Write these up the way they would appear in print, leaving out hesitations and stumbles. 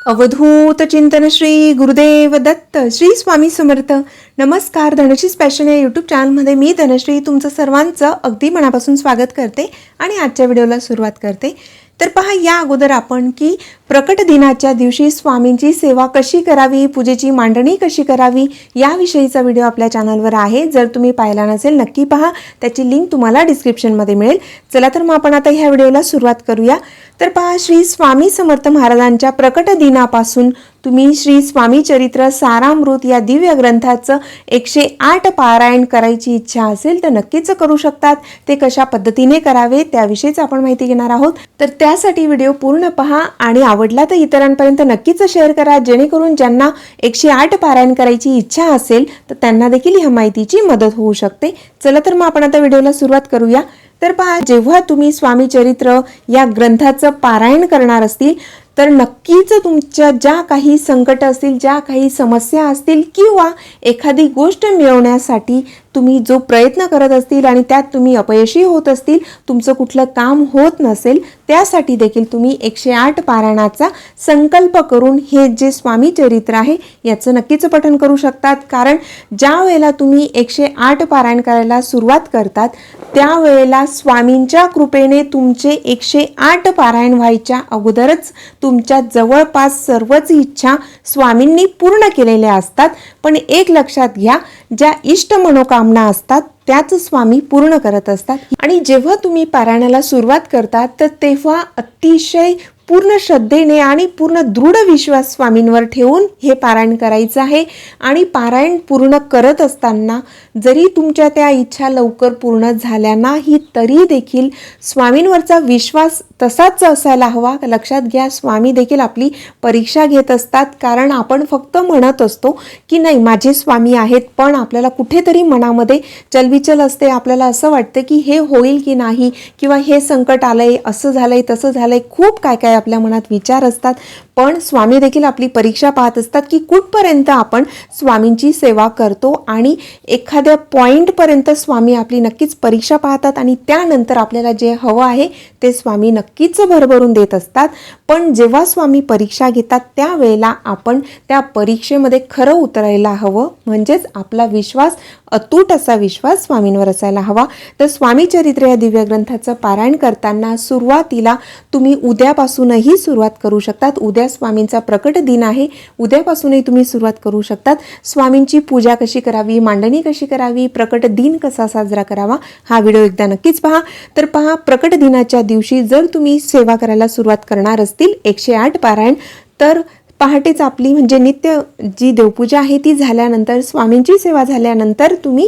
अवधूत चिंतन श्री गुरुदेव दत्त श्री स्वामी समर्थ. नमस्कार. धनश्रीच पॅशन या यूट्यूब चॅनलमध्ये मी धनश्री तुमचं सर्वांचं अगदी मनापासून स्वागत करते आणि आजच्या व्हिडिओला सुरुवात करते. तर पहा, या अगोदर आपण की प्रकट दिनाच्या दिवशी स्वामींची सेवा कशी करावी, पूजेची मांडणी कशी करावी याविषयीचा व्हिडिओ आपल्या चॅनलवर आहे. जर तुम्ही पाहिला नसेल नक्की पहा, त्याची लिंक तुम्हाला डिस्क्रिप्शनमध्ये मिळेल. चला तर मग आपण आता ह्या व्हिडिओला सुरुवात करूया. तर पहा, श्री स्वामी समर्थ महाराजांच्या प्रकट दिनापासून तुम्ही श्री स्वामी चरित्र सारामृत या दिव्य ग्रंथाचं 108 पारायण करायची इच्छा असेल तर नक्कीच करू शकतात. ते कशा पद्धतीने करावे त्याविषयीच आपण माहिती घेणार आहोत. तर त्यासाठी व्हिडिओ पूर्ण पहा आणि आवडला तर इतरांपर्यंत नक्कीच शेअर करा, जेणेकरून ज्यांना 108 पारायण करायची इच्छा असेल तर त्यांना देखील ह्या माहितीची मदत होऊ शकते. चला तर मग आपण आता व्हिडिओला सुरुवात करूया. तर पहा, जेव्हा तुम्ही स्वामी चरित्र या ग्रंथाचं पारायण करणार असतील तर नक्कीच तुमच्या ज्या काही संकट असतील, ज्या काही समस्या असतील किंवा एखादी गोष्ट मिळवण्यासाठी तुम्ही जो प्रयत्न करत असतील आणि त्यात तुम्ही अपयशी होत असतील, तुमचं कुठलं काम होत नसेल, त्यासाठी देखील तुम्ही 108 पारायणाचा संकल्प करून हे जे स्वामी चरित्र आहे याचं नक्कीच पठण करू शकतात. कारण ज्या वेळेला तुम्ही 108 पारायण करायला सुरुवात करतात त्यावेळेला स्वामींच्या कृपेने तुमचे 108 पारायण व्हायच्या अगोदरच तुमच्या जवळपास सर्वच इच्छा स्वामींनी पूर्ण केलेल्या असतात. पण एक लक्षात घ्या, ज्या इष्ट मनोकामना असतात त्याच स्वामी पूर्ण करत असतात. आणि जेव्हा तुम्ही पारायणाला सुरुवात करतात तर तेव्हा अतिशय पूर्ण श्रद्धेने आणि पूर्ण दृढ विश्वास स्वामींवर ठेवून हे पारायण करायचं आहे. आणि पारायण पूर्ण करत असताना जरी तुमच्या त्या इच्छा लवकर पूर्ण झाल्या नाही तरी देखील स्वामींवरचा विश्वास तसाच असायला हवा. लक्षात घ्या, स्वामी देखील आपली परीक्षा घेत असतात. कारण आपण फक्त म्हणत असतो की नाही माझे स्वामी आहेत, पण आपल्याला कुठेतरी मनामध्ये चलबिचल असते. आपल्याला असं वाटतं की हे होईल की नाही, किंवा हे संकट आलंय, असं झालंय, तसं झालंय, खूप काय काय आपल्या मनात विचार असतात. पण स्वामी देखील आपली परीक्षा पाहत असतात की कुठपर्यंत आपण स्वामींची सेवा करतो. आणि एखाद्या पॉईंटपर्यंत स्वामी आपली नक्कीच परीक्षा पाहतात आणि त्यानंतर आपल्याला जे हवं आहे ते स्वामी नक्कीच भरभरून देत असतात. पण जेव्हा स्वामी परीक्षा घेतात त्यावेळेला आपण त्या परीक्षेमध्ये खरं उतरायला हवं. म्हणजेच आपला विश्वास, अतूट असा विश्वास स्वामींवर असायला हवा. तर स्वामी चरित्र या दिव्य ग्रंथाचं पारायण करताना सुरुवातीला तुम्ही उद्यापासूनही सुरुवात करू शकतात. उद्या स्वामींचा प्रकट दिन आहे, उद्यापासूनही तुम्ही सुरुवात करू शकतात. स्वामींची पूजा कशी करावी, मांडणी कशी करावी, प्रकट दिन कसा साजरा करावा हा व्हिडिओ एकदा नक्कीच पहा. तर पहा, प्रकट दिनाच्या दिवशी जर तुम्ही सेवा करायला सुरुवात करणार असतील 108 पारायण, तर पहाटेच आपली म्हणजे नित्य जी देवपूजा आहे ती झाल्यानंतर, स्वामींची सेवा झाल्यानंतर तुम्ही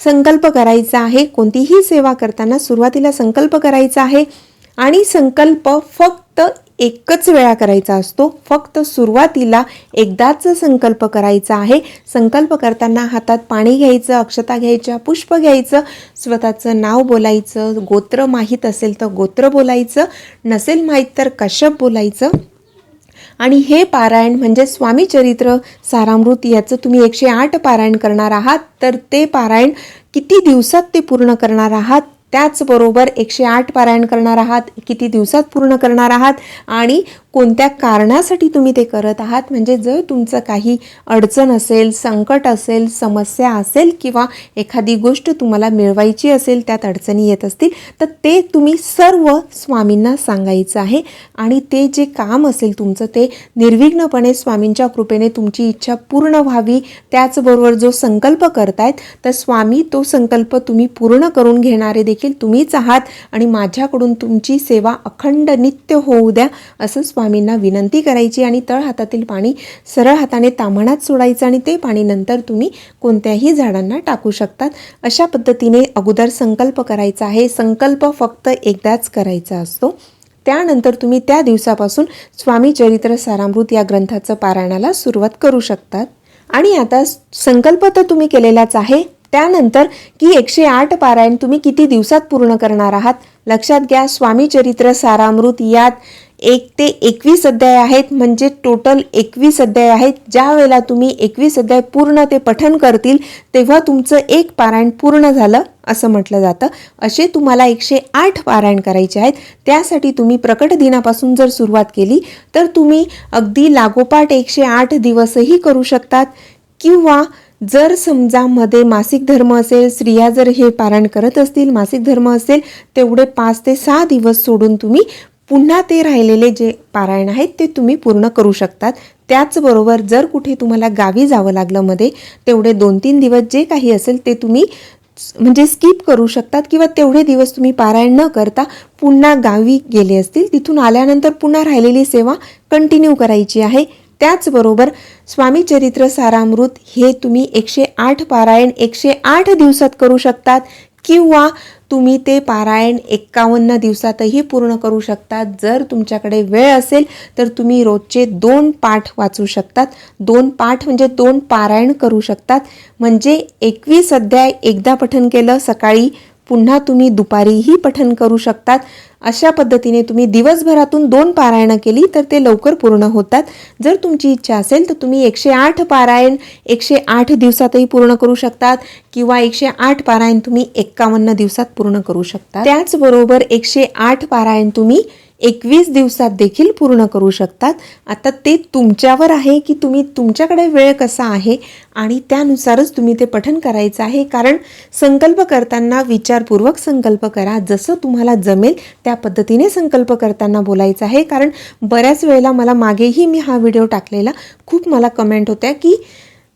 संकल्प करायचा आहे. कोणतीही सेवा करताना सुरुवातीला संकल्प करायचा आहे आणि संकल्प फक्त एकच वेळा करायचा असतो. फक्त सुरुवातीला एकदाच संकल्प करायचा आहे. संकल्प करताना हातात पाणी घ्यायचं, अक्षता घ्यायच्या, पुष्प घ्यायचं, स्वतःचं नाव बोलायचं, गोत्र माहीत असेल तर गोत्र बोलायचं, नसेल माहीत तर कश्यप बोलायचं. आणि हे पारायण म्हणजे स्वामी चरित्र सारामृत याचं तुम्ही 108 पारायण करणार आहात. तर ते पारायण किती दिवसात ते पूर्ण करणार आहात, त्याचबरोबर 108 पारायण करणार आहात, किती दिवसात पूर्ण करणार आहात आणि कोणत्या कारणासाठी तुम्ही ते करत आहात. म्हणजे जर तुमचं काही अडचण असेल, संकट असेल, समस्या असेल किंवा एखादी गोष्ट तुम्हाला मिळवायची असेल, त्यात अडचणी येत असतील तर ते तुम्ही सर्व स्वामींना सांगायचं आहे. आणि ते जे काम असेल तुमचं ते निर्विघ्नपणे स्वामींच्या कृपेने तुमची इच्छा पूर्ण व्हावी. त्याचबरोबर जो संकल्प करतायत तर स्वामी तो संकल्प तुम्ही पूर्ण करून घेणारे देखील तुम्हीच आहात. आणि माझ्याकडून तुमची सेवा अखंड नित्य होऊ द्या असं स्वामींना विनंती करायची. आणि तळ हातातील पाणी सरळ हाताने ताम्हणात सोडायचं आणि ते पाणी नंतर तुम्ही कोणत्याही झाडांना टाकू शकतात. अशा पद्धतीने अगोदर संकल्प करायचा आहे. संकल्प फक्त एकदाच करायचा असतो. त्यानंतर तुम्ही त्या दिवसापासून स्वामी चरित्र सारामृत या ग्रंथाचं पारायणाला सुरुवात करू शकतात. आणि आता संकल्प तर तुम्ही केलेलाच आहे. त्यानंतर की 108 पारायण तुम्ही किती दिवसात पूर्ण करणार आहात. लक्षात घ्या, स्वामी चरित्र सारामृत यात 1 ते 21 अध्याय आहेत, म्हणजे टोटल 21 अध्याय आहेत. ज्या वेळेला तुम्ही 21 अध्याय पूर्ण ते पठन करतील तेव्हा तुमचं एक पारायण पूर्ण झालं असं म्हटलं जातं. असे तुम्हाला 108 पारायण करायचे आहेत. त्यासाठी तुम्ही प्रकट दिनापासून जर सुरुवात केली तर तुम्ही अगदी लागोपाठ 108 दिवसही करू शकतात. किंवा जर समजा मध्ये मासिक धर्म असेल, स्त्रिया जर हे पारायण करत असतील, मासिक धर्म असेल, तेवढे 5 ते 6 दिवस सोडून तुम्ही पुन्हा ते राहिलेले जे पारायण आहेत ते तुम्ही पूर्ण करू शकतात. त्याचबरोबर जर कुठे तुम्हाला गावी जावं लागलं मध्ये, तेवढे 2-3 दिवस जे काही असेल ते तुम्ही म्हणजे स्किप करू शकतात. किंवा तेवढे दिवस तुम्ही पारायण न करता पुन्हा गावी गेले असतील, तिथून आल्यानंतर पुन्हा राहिलेली सेवा कंटिन्यू करायची आहे. त्याचबरोबर स्वामी चरित्र सारामृत हे तुम्ही 108 पारायण 108 दिवसात करू शकतात. किंवा तुम्ही ते पारायण 51 दिवसातही पूर्ण करू शकतात. जर तुमच्याकडे वेळ असेल तर तुम्ही रोजचे 2 पाठ वाचू शकतात. 2 पाठ म्हणजे 2 पारायण करू शकतात. म्हणजे 21 अध्याय एकदा पठन केलं सकाळी, पुन्हा तुम्ही दुपारीही पठन करू शकतात. अशा पद्धतीने तुम्ही दिवसभरातून 2 पारायणं केली तर ते लवकर पूर्ण होतात. जर तुमची इच्छा असेल तर तुम्ही 108 पारायण 108 दिवसातही पूर्ण करू शकतात. किंवा 108 पारायण तुम्ही 51 दिवसात पूर्ण करू शकता. त्याचबरोबर 108 पारायण तुम्ही 21 दिवसात देखील पूर्ण करू शकतात. आता ते तुमच्यावर आहे की तुम्ही तुमच्याकडे वेळ कसा आहे आणि त्यानुसारच तुम्ही ते पठन करायचं आहे. कारण संकल्प करताना विचारपूर्वक संकल्प करा. जसं तुम्हाला जमेल त्या पद्धतीने संकल्प करताना बोलायचं आहे. कारण बऱ्याच वेळेला मला मागेही मी हा व्हिडिओ टाकलेला, खूप मला कमेंट होत्या की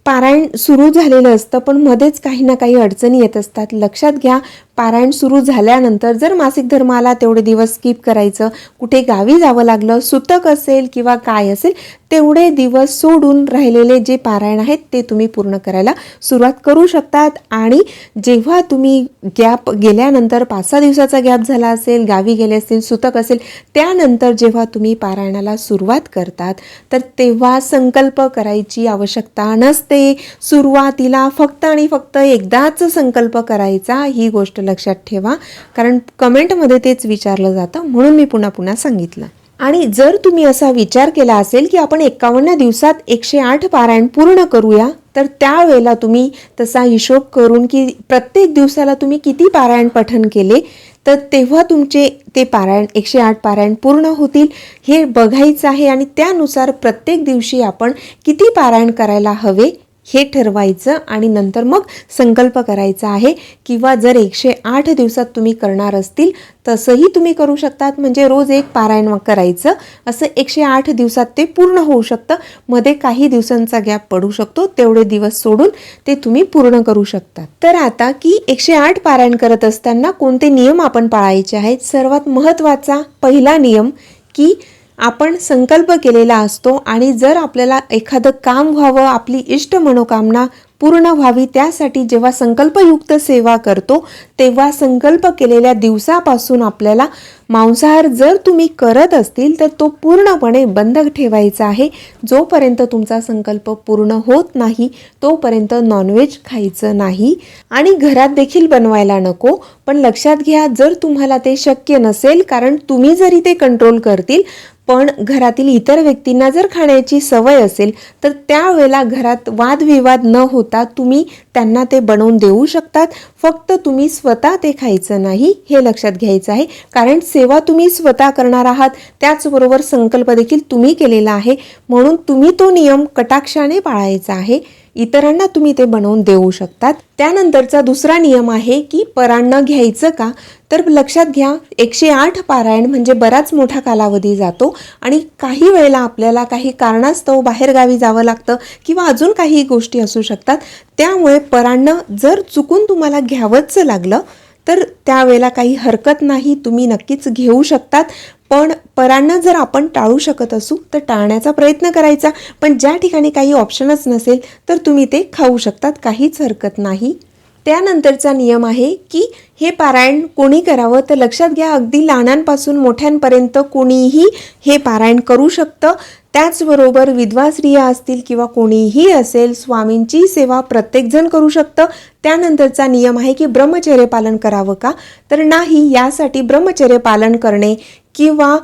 पारायण सुरू झालेलं असतं पण मध्येच काही ना काही अडचणी येत असतात. लक्षात घ्या, पारायण सुरू झाल्यानंतर जर मासिक धर्म आला तेवढे दिवस स्किप करायचं. कुठे गावी जावं लागलं, सुतक असेल किंवा काय असेल, तेवढे दिवस सोडून राहिलेले जे पारायण आहेत ते तुम्ही पूर्ण करायला सुरुवात करू शकतात. आणि जेव्हा तुम्ही गॅप गेल्यानंतर 5-6 दिवसाचा गॅप झाला असेल, गावी गेले असतील, सुतक असेल, त्यानंतर जेव्हा तुम्ही पारायणाला सुरुवात करतात तर तेव्हा संकल्प करायची आवश्यकता नसते. सुरुवातीला फक्त आणि फक्त एकदाच संकल्प करायचा, ही गोष्ट लक्षात ठेवा. कारण कमेंटमध्ये तेच विचारलं जातं, म्हणून मी पुन्हा पुन्हा सांगितलं. आणि जर तुम्ही असा विचार केला असेल की आपण 51 दिवसात 108 पारायण पूर्ण करूया, तर त्यावेळेला तुम्ही तसा हिशोब करून की प्रत्येक दिवसाला तुम्ही किती पारायण पठन केले, तर तेव्हा तुमचे ते पारायण 108 पारायण पूर्ण होतील हे बघायचं आहे. आणि त्यानुसार प्रत्येक दिवशी आपण किती पारायण करायला हवे हे ठरवायचं आणि नंतर मग संकल्प करायचा आहे. किंवा जर 108 दिवसात तुम्ही करणार असतील तसंही तुम्ही करू शकतात. म्हणजे रोज एक पारायण करायचं, असं 108 दिवसात ते पूर्ण होऊ शकतं. मध्ये काही दिवसांचा गॅप पडू शकतो, तेवढे दिवस सोडून ते तुम्ही पूर्ण करू शकतात. तर आता की 108 पारायण करत असताना कोणते नियम आपण पाळायचे आहेत. सर्वात महत्त्वाचा पहिला नियम की आपण संकल्प केलेला असतो आणि जर आपल्याला एखादं काम व्हावं, आपली इष्ट मनोकामना पूर्ण व्हावी, त्यासाठी जेव्हा संकल्पयुक्त सेवा करतो तेव्हा संकल्प केलेल्या दिवसापासून आपल्याला मांसाहार जर तुम्ही करत असतील तर तो पूर्णपणे बंद ठेवायचा आहे. जोपर्यंत तुमचा संकल्प पूर्ण होत नाही तोपर्यंत नॉनव्हेज खायचं नाही. आणि घरात देखील बनवायला नको. पण लक्षात घ्या, जर तुम्हाला ते शक्य नसेल, कारण तुम्ही जरी ते कंट्रोल करतील पण घरातील इतर व्यक्तींना जर खाण्याची सवय असेल तर त्यावेळेला घरात वादविवाद न होता तुम्ही त्यांना ते बनवून देऊ शकतात. फक्त तुम्ही स्वतः ते खायचं नाही, हे लक्षात घ्यायचं आहे. कारण सेवा तुम्ही स्वतः करणार आहात, त्याचबरोबर संकल्प देखील तुम्ही केलेला आहे, म्हणून तुम्ही तो नियम कटाक्षाने पाळायचा आहे. इतरांना तुम्ही ते बनवून देऊ शकतात. त्यानंतरचा दुसरा नियम आहे की परान्न घ्यायचं का. तर लक्षात घ्या, 108 पारायण म्हणजे बराच मोठा कालावधी जातो आणि काही वेळेला आपल्याला काही कारणास्तव बाहेरगावी जावं लागतं किंवा अजून काही गोष्टी असू शकतात. त्यामुळे परान्न जर चुकून तुम्हाला घ्यावंच लागलं तर त्यावेळेला काही हरकत नाही, तुम्ही नक्कीच घेऊ शकतात. पण परान्न जर आपण टाळू शकत असू तर टाळण्याचा प्रयत्न करायचा. पण ज्या ठिकाणी काही ऑप्शनच नसेल तर तुम्ही ते खाऊ शकतात, काहीच हरकत नाही. त्यानंतरचा नियम आहे की हे पारायण कोणी करावं. तर लक्षात घ्या, अगदी लहानांपासून मोठ्यांपर्यंत कोणीही हे पारायण करू शकतं. त्याचबरोबर विधवा स्त्रिया असतील किंवा कोणीही असेल, स्वामींची सेवा प्रत्येकजण करू शकतं. त्यानंतरचा नियम आहे की ब्रह्मचर्य पालन करावं का, तर नाही. यासाठी ब्रह्मचर्य पालन करणे किंवा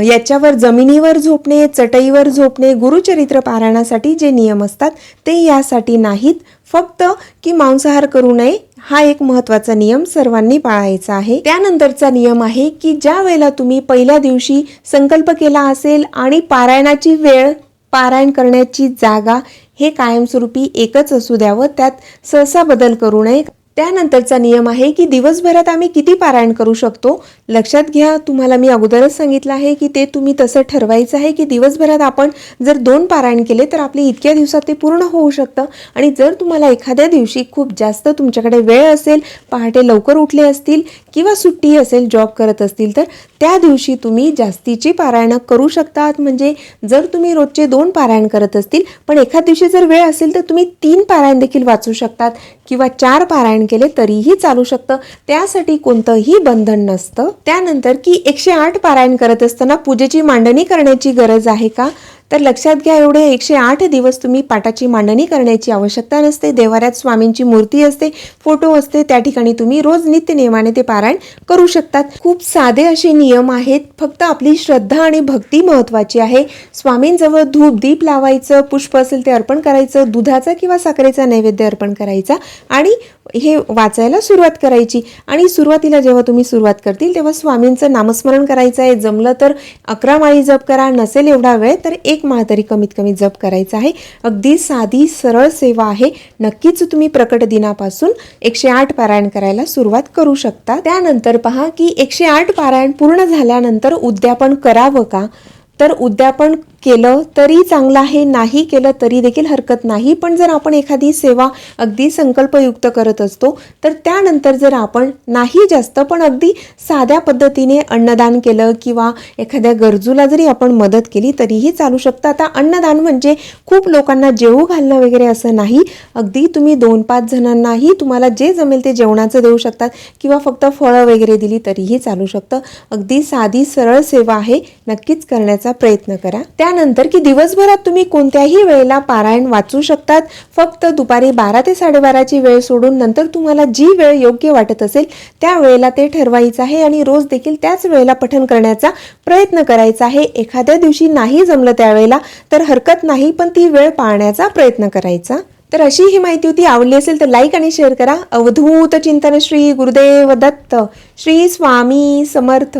याच्यावर जमिनीवर झोपणे, चटईवर झोपणे, गुरुचरित्र पारायणासाठी जे नियम असतात ते यासाठी नाहीत. फक्त की मांसाहार करू नये हा एक महत्त्वाचा नियम सर्वांनी पाळायचा आहे. त्यानंतरचा नियम आहे की ज्या वेळेला तुम्ही पहिल्या दिवशी संकल्प केला असेल आणि पारायणाची वेळ, पारायण करण्याची जागा हे कायमस्वरूपी एकच असू द्यावं, त्यात सहसा बदल करू नये. त्यानंतरचा नियम आहे की दिवसभरात आम्ही किती पारायण करू शकतो. लक्षात घ्या, तुम्हाला मी अगोदरच सांगितलं आहे की ते तुम्ही तसं ठरवायचं आहे की दिवसभरात आपण जर 2 पारायण केले तर आपले इतक्या दिवसात ते पूर्ण होऊ शकतं. आणि जर तुम्हाला एखाद्या दिवशी खूप जास्त तुमच्याकडे वेळ असेल, पहाटे लवकर उठले असतील किंवा सुट्टी असेल, जॉब करत असतील, तर त्या दिवशी तुम्ही जास्तीची पारायणं करू शकतात. म्हणजे जर तुम्ही रोजचे 2 पारायण करत असतील पण एखाद दिवशी जर वेळ असेल तर तुम्ही 3 पारायण देखील वाचू शकतात किंवा 4 पारायण केले तरीही चालू शकतं. त्यासाठी कोणतंही बंधन नसतं. त्यानंतर की 108 पारायण करत असताना पूजेची मांडणी करण्याची गरज आहे का, तर लक्षात घ्या, एवढे 108 दिवस तुम्ही पाटाची मांडणी करण्याची आवश्यकता नसते. देवाऱ्यात स्वामींची मूर्ती असते, फोटो असते, त्या ठिकाणी तुम्ही रोज नित्यनेमाने ते पारायण करू शकतात. खूप साधे असे नियम आहेत. फक्त आपली श्रद्धा आणि भक्ती महत्त्वाची आहे. स्वामींजवळ धूप दीप लावायचं, पुष्प असेल ते अर्पण करायचं, दुधाचा किंवा साखरेचा नैवेद्य अर्पण करायचा आणि हे वाचायला सुरुवात करायची. आणि सुरुवातीला जेव्हा तुम्ही सुरुवात करतील तेव्हा स्वामींचं नामस्मरण करायचं आहे. जमलं तर 11 माळी जप करा, नसेल एवढा वेळ तर 1 माळ तरी कमीत कमी जप करायचा आहे. अगदी साधी सरळ सेवा आहे. नक्कीच तुम्ही प्रकट दिनापासून 108 पारायण करायला सुरुवात करू शकता. त्यानंतर पहा की 108 पारायण पूर्ण झाल्यानंतर उद्यापन करावं का, तर उद्यापन केलं तरी चांगलं आहे, नाही केलं तरी देखील हरकत नाही. पण जर आपण एखादी सेवा अगदी संकल्पयुक्त करत असतो तर त्यानंतर जर आपण नाही जास्त पण अगदी साध्या पद्धतीने अन्नदान केलं किंवा एखाद्या गरजूला जरी आपण मदत केली तरीही चालू शकतं. आता अन्नदान म्हणजे खूप लोकांना जेवू घालणं वगैरे असं नाही. अगदी तुम्ही 2-5 जणांनाही तुम्हाला जे जमेल ते जेवणाचं देऊ शकतात किंवा फक्त फळं वगैरे दिली तरीही चालू शकतं. अगदी साधी सरळ सेवा आहे, नक्कीच करण्याचा प्रयत्न करा. त्यानंतर की दिवसभरात तुम्ही कोणत्याही वेळेला पारायण वाचू शकतात. फक्त दुपारी 12 ते 12:30ची वेळ सोडून नंतर तुम्हाला जी वेळ योग्य वाटत असेल त्या वेळेला ते ठरवायचं आहे आणि रोज देखील त्याच वेळेला पठण करण्याचा प्रयत्न करायचा आहे. एखाद्या दिवशी नाही जमलं त्यावेळेला तर हरकत नाही, पण ती वेळ पाळण्याचा प्रयत्न करायचा. तर अशी ही माहिती होती. आवडली असेल तर लाईक आणि शेअर करा. अवधूत चिंतन श्री गुरुदेव दत्त. श्री स्वामी समर्थ.